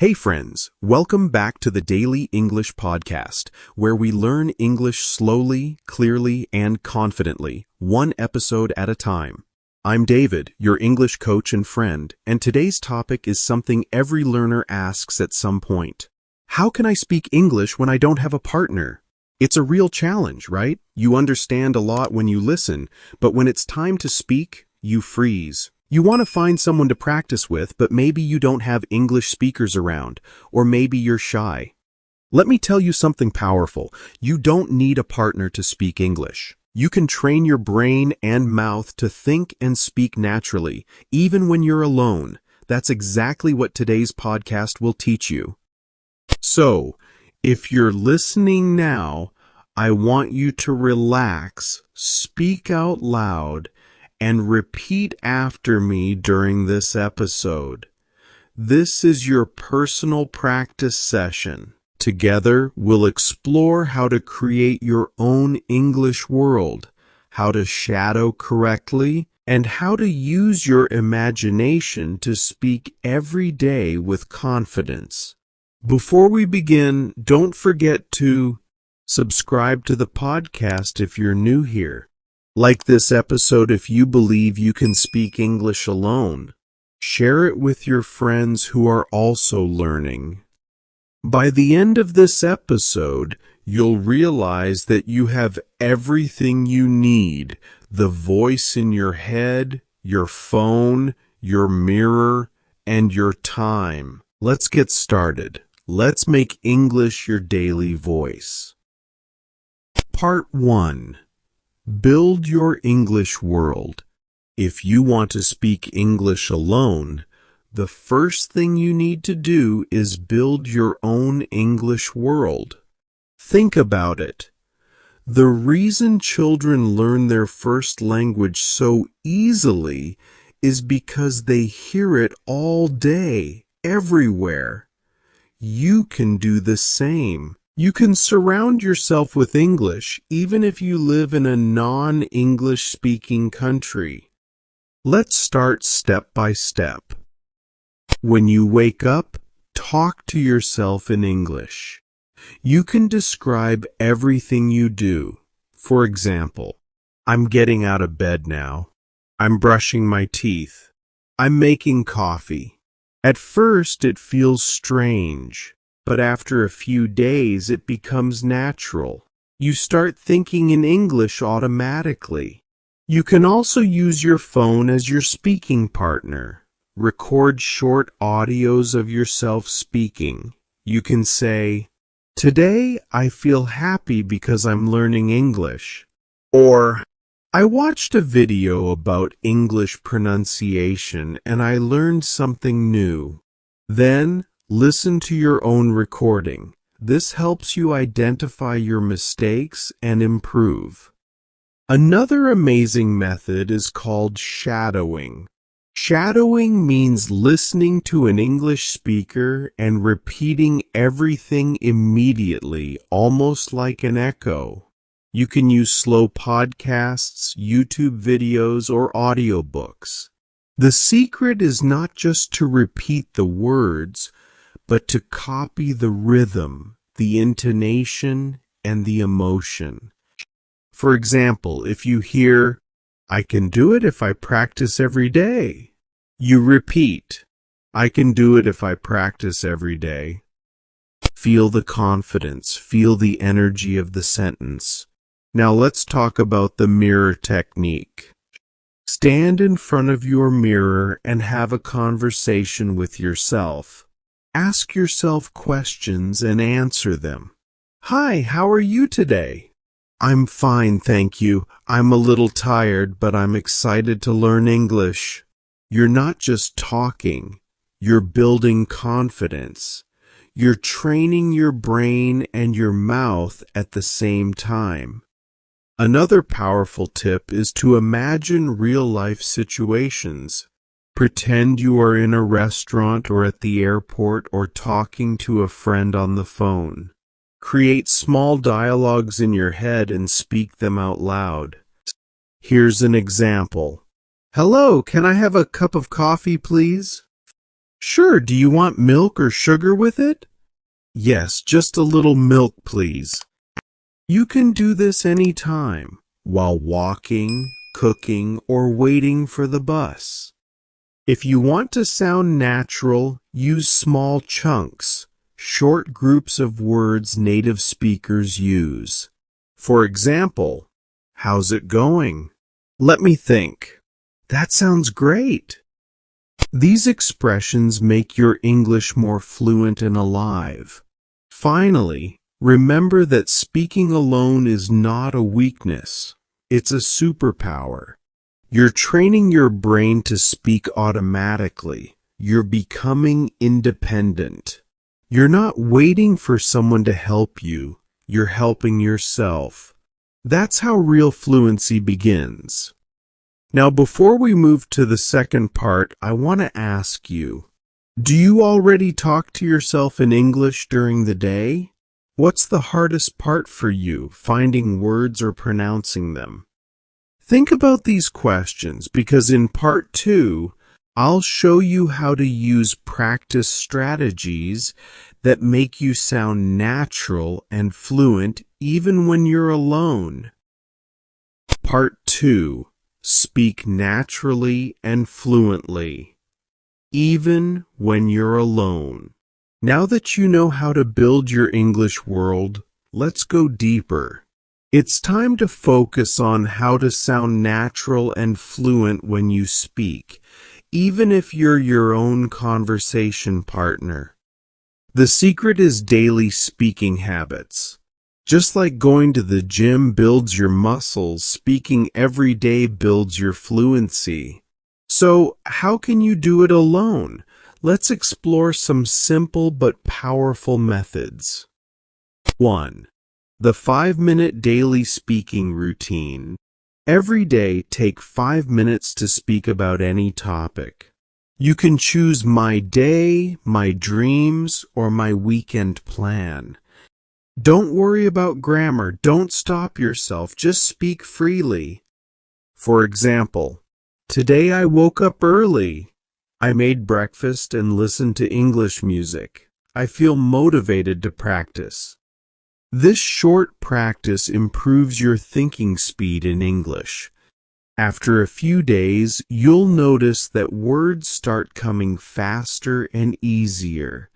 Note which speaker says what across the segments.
Speaker 1: Hey friends, welcome back to the Daily English Podcast, where we learn English slowly, clearly, and confidently, one episode at a time. I'm David, your English coach and friend, and today's topic is something every learner asks at some point. How can I speak English when I don't have a partner? It's a real challenge, right? You understand a lot when you listen, but when it's time to speak, you freeze. You want to find someone to practice with, but maybe you don't have English speakers around, or maybe you're shy. Let me tell you something powerful. You don't need a partner to speak English. You can train your brain and mouth to think and speak naturally, even when you're alone. That's exactly what today's podcast will teach you. So, if you're listening now, I want you to relax, speak out loud, and repeat after me during this episode. This is your personal practice session. Together, we'll explore how to create your own English world, how to shadow correctly, and how to use your imagination to speak every day with confidence. Before we begin, don't forget to subscribe to the podcast if you're new here. Like this episode if you believe you can speak English alone. Share it with your friends who are also learning. By the end of this episode, you'll realize that you have everything you need: the voice in your head, your phone, your mirror, and your time. Let's get started. Let's make English your daily voice. Part 1. Build your English world. If you want to speak English alone, the first thing you need to do is build your own English world. Think about it. The reason children learn their first language so easily is because they hear it all day, everywhere. You can do the same. You can surround yourself with English even if you live in a non-English speaking country. Let's start step by step. When you wake up, talk to yourself in English. You can describe everything you do. For example, I'm getting out of bed now. I'm brushing my teeth. I'm making coffee. At first, it feels strange. But after a few days, it becomes natural. You start thinking in English automatically. You can also use your phone as your speaking partner. Record short audios of yourself speaking. You can say, "Today I feel happy because I'm learning English." Or, "I watched a video about English pronunciation and I learned something new." Then, listen to your own recording. This helps you identify your mistakes and improve. Another amazing method is called shadowing. Shadowing means listening to an English speaker and repeating everything immediately, almost like an echo. You can use slow podcasts, YouTube videos, or audiobooks. The secret is not just to repeat the words, but to copy the rhythm, the intonation, and the emotion. For example, if you hear, "I can do it if I practice every day," you repeat, "I can do it if I practice every day." Feel the confidence, feel the energy of the sentence. Now let's talk about the mirror technique. Stand in front of your mirror and have a conversation with yourself. Ask yourself questions and answer them. "Hi, how are you today?" "I'm fine, thank you. I'm a little tired, but I'm excited to learn English." You're not just talking. You're building confidence. You're training your brain and your mouth at the same time. Another powerful tip is to imagine real-life situations. Pretend you are in a restaurant or at the airport or talking to a friend on the phone. Create small dialogues in your head and speak them out loud. Here's an example. "Hello, can I have a cup of coffee, please?" Sure, do you want milk or sugar with it? Yes, just a little milk, please. You can do this anytime, while walking, cooking, or waiting for the bus. If you want to sound natural, use small chunks, short groups of words native speakers use. For example, how's it going? Let me think. That sounds great. These expressions make your English more fluent and alive. Finally, remember that speaking alone is not a weakness. It's a superpower. You're training your brain to speak automatically. You're becoming independent. You're not waiting for someone to help you. You're helping yourself. That's how real fluency begins. Now, before we move to the second part, I want to ask you, do you already talk to yourself in English during the day? What's the hardest part for you, finding words or pronouncing them? Think about these questions because in part 2, I'll show you how to use practice strategies that make you sound natural and fluent even when you're alone. Part 2. Speak naturally and fluently, even when you're alone. Now that you know how to build your English world, let's go deeper. It's time to focus on how to sound natural and fluent when you speak, even if you're your own conversation partner. The secret is daily speaking habits. Just like going to the gym builds your muscles, speaking every day builds your fluency. So, how can you do it alone? Let's explore some simple but powerful methods. 1. The 5-minute daily speaking routine. Every day, take 5 minutes to speak about any topic. You can choose my day, my dreams, or my weekend plan. Don't worry about grammar. Don't stop yourself. Just speak freely. For example, today I woke up early. I made breakfast and listened to English music. I feel motivated to practice. This short practice improves your thinking speed in English. After a few days, you'll notice that words start coming faster and easier.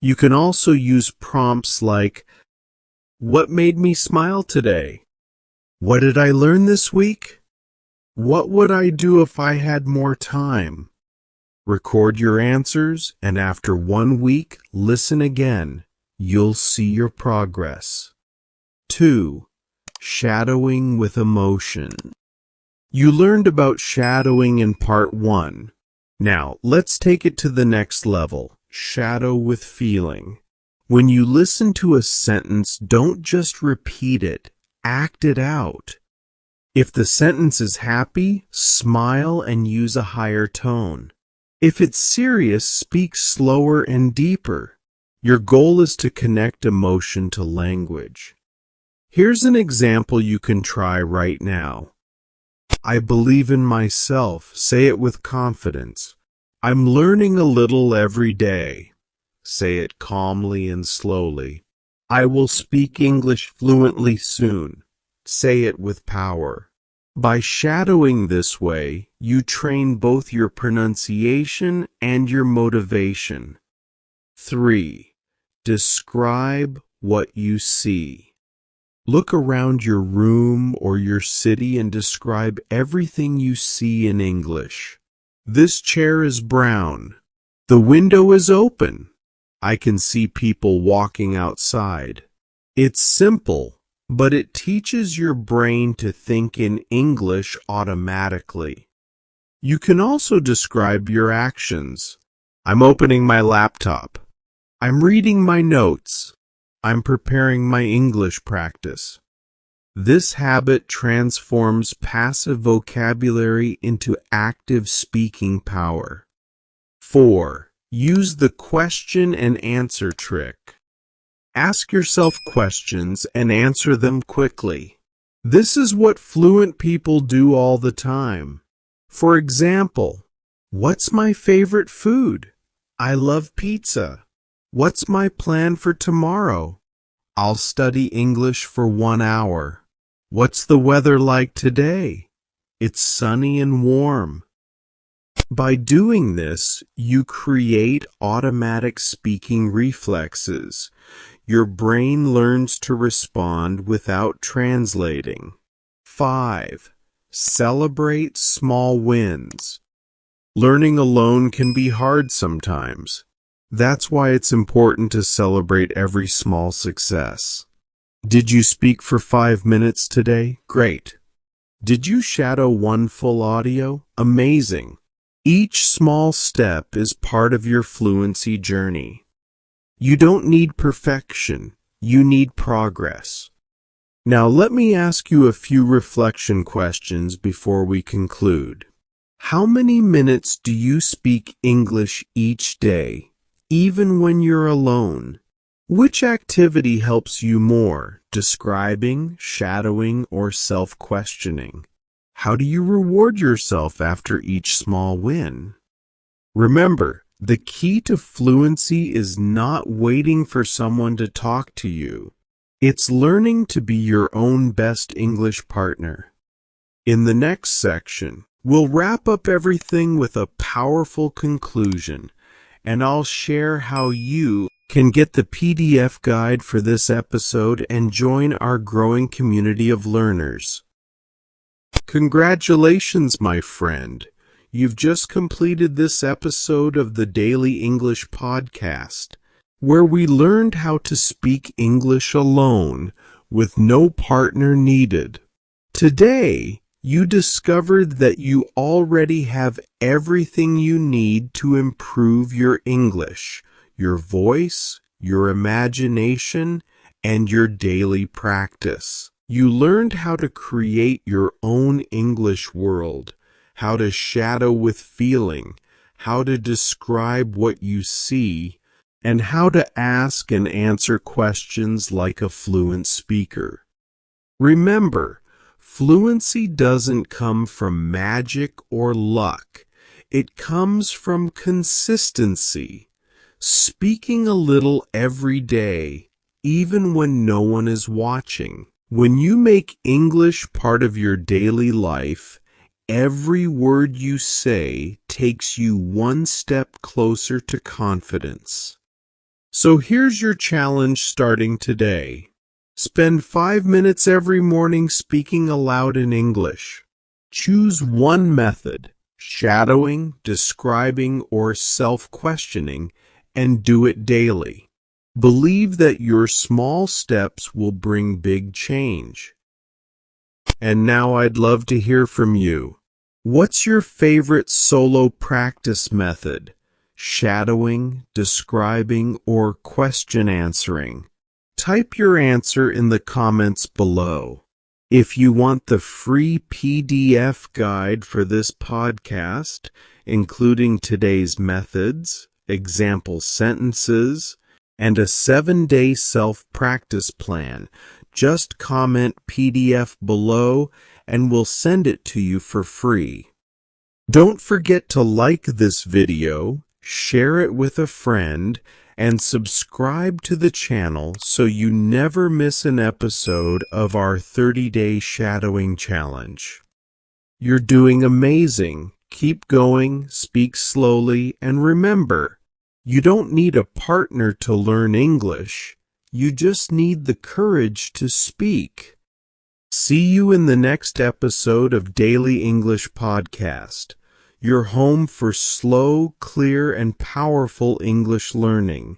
Speaker 1: You can also use prompts like, what made me smile today? What did I learn this week? What would I do if I had more time? Record your answers, and after 1 week, listen again. You'll see your progress. 2. Shadowing with emotion. You learned about shadowing in part 1. Now, let's take it to the next level. Shadow with feeling. When you listen to a sentence, don't just repeat it, act it out. If the sentence is happy, smile and use a higher tone. If it's serious, speak slower and deeper. Your goal is to connect emotion to language. Here's an example you can try right now. I believe in myself. Say it with confidence. I'm learning a little every day. Say it calmly and slowly. I will speak English fluently soon. Say it with power. By shadowing this way, you train both your pronunciation and your motivation. 3. Describe what you see. Look around your room or your city and describe everything you see in English. This chair is brown. The window is open. I can see people walking outside. It's simple, but it teaches your brain to think in English automatically. You can also describe your actions. I'm opening my laptop. I'm reading my notes. I'm preparing my English practice. This habit transforms passive vocabulary into active speaking power. 4. Use the question and answer trick. Ask yourself questions and answer them quickly. This is what fluent people do all the time. For example, what's my favorite food? I love pizza. What's my plan for tomorrow? I'll study English for 1 hour. What's the weather like today? It's sunny and warm. By doing this, you create automatic speaking reflexes. Your brain learns to respond without translating. 5. Celebrate small wins. Learning alone can be hard sometimes. That's why it's important to celebrate every small success. Did you speak for 5 minutes today? Great. Did you shadow one full audio? Amazing. Each small step is part of your fluency journey. You don't need perfection. You need progress. Now let me ask you a few reflection questions before we conclude. How many minutes do you speak English each day, even when you're alone? Which activity helps you more, describing, shadowing, or self-questioning? How do you reward yourself after each small win? Remember, the key to fluency is not waiting for someone to talk to you. It's learning to be your own best English partner. In the next section, we'll wrap up everything with a powerful conclusion, and I'll share how you can get the PDF guide for this episode and join our growing community of learners. Congratulations, my friend. You've just completed this episode of the Daily English Podcast, where we learned how to speak English alone with no partner needed. Today, you discovered that you already have everything you need to improve your English, your voice, your imagination, and your daily practice. You learned how to create your own English world, how to shadow with feeling, how to describe what you see, and how to ask and answer questions like a fluent speaker. Remember, fluency doesn't come from magic or luck. It comes from consistency. Speaking a little every day, even when no one is watching. When you make English part of your daily life, every word you say takes you one step closer to confidence. So here's your challenge starting today. Spend 5 minutes every morning speaking aloud in English. Choose one method, shadowing, describing, or self-questioning, and do it daily. Believe that your small steps will bring big change. And now I'd love to hear from you. What's your favorite solo practice method? Shadowing, describing, or question answering? Type your answer in the comments below. If you want the free PDF guide for this podcast, including today's methods, example sentences, and a 7-day self-practice plan, just comment PDF below and we'll send it to you for free. Don't forget to like this video, share it with a friend, and subscribe to the channel so you never miss an episode of our 30-day shadowing challenge. You're doing amazing. Keep going, speak slowly, and remember, you don't need a partner to learn English. You just need the courage to speak. See you in the next episode of Daily English Podcast, your home for slow, clear, and powerful English learning.